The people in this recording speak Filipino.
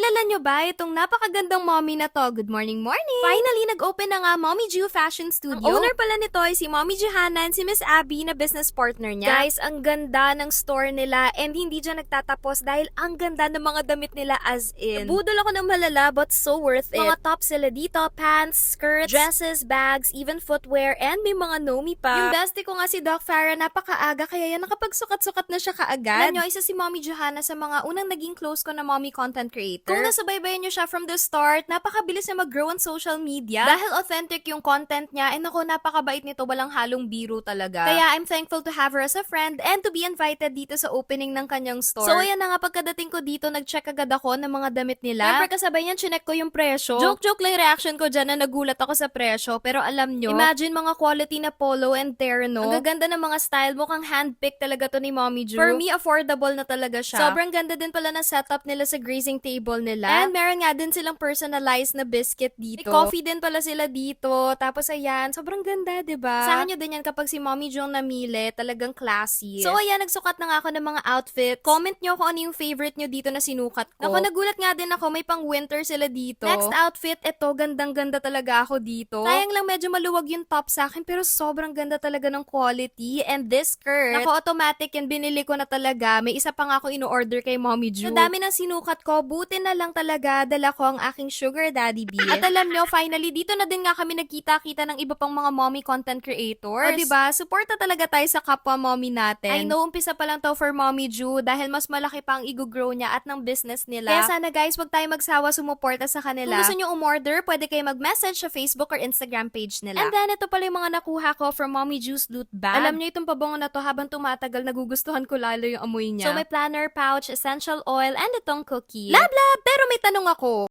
Kilala nyo ba itong napakagandang mommy na to? Good morning, morning! Finally, nag-open na nga Mommy Ju Fashion Studio. Ang owner pala nito ay si Mommy Johanna and si Miss Abby na business partner niya. Guys, ang ganda ng store nila and hindi dyan nagtatapos dahil ang ganda ng mga damit nila as in. Nabudol ako ng malala but so worth it. Mga tops sila dito, pants, skirts, dresses, bags, even footwear, and may mga nomi pa. Yung bestie ko nga si Doc Farah, napakaaga kaya yan nakapagsukat-sukat na siya kaagad. Alam nyo, isa si Mommy Johanna sa mga unang naging close ko na mommy content creator. Kung nasubaybayan nyo siya from the start, napakabilis niya mag-grow on social media. Dahil authentic yung content niya, and ako, napakabait nito, walang halong biro talaga. Kaya I'm thankful to have her as a friend and to be invited dito sa opening ng kanyang store. So ayan na nga, pagkadating ko dito, nag-check agad ako ng mga damit nila. Siyempre kasabay niyan, chinek ko yung presyo. Joke-joke lang reaction ko dyan na nagulat ako sa presyo. Pero alam nyo, imagine mga quality na polo and terno. Ang gaganda ng mga style, mukhang handpicked talaga to ni Mommy Ju. For me, affordable na talaga siya. Sobrang ganda din pala na setup nila sa grazing table nila. And meron nga din silang personalized na biscuit dito. May coffee din pala sila dito. Tapos ayan, sobrang ganda, 'di ba? Sa nyo din yan kapag si Mommy Jong namili, talagang classy. So ayan, nagsukat na nga ako ng mga outfit. Comment nyo kung ano yung favorite nyo dito na sinukat ko. Ako, nagulat nga din ako, may pang winter sila dito. Next outfit, ito, gandang-ganda talaga ako dito. Sayang lang medyo maluwag yung top sa akin, pero sobrang ganda talaga ng quality. And this skirt, ako automatic yan, binili ko na talaga. May isa pa nga ako ino-order kay Mommy Ju. Sa dami ng sinukat ko, buti na lang talaga dala ko ang aking sugar daddy bee. At alam nyo, finally, dito na din nga kami nagkita-kita ng iba pang mga mommy content creators. O diba, suporta talaga tayo sa kapwa mommy natin. I know, umpisa pa lang to for Mommy Ju dahil mas malaki pa ang i-grow niya at ng business nila. Kaya sana guys, wag tayo magsawa sumuporta sa kanila. Kung gusto nyo umorder, pwede kayo mag-message sa Facebook or Instagram page nila. And then, ito pala yung mga nakuha ko from Mommy Ju's loot bag. Alam nyo, itong pabango na to, habang tumatagal, nagugustuhan ko lalo yung amoy niya. So, may planner pouch, essential oil, and itong cookie. Lab! Pero may tanong ako.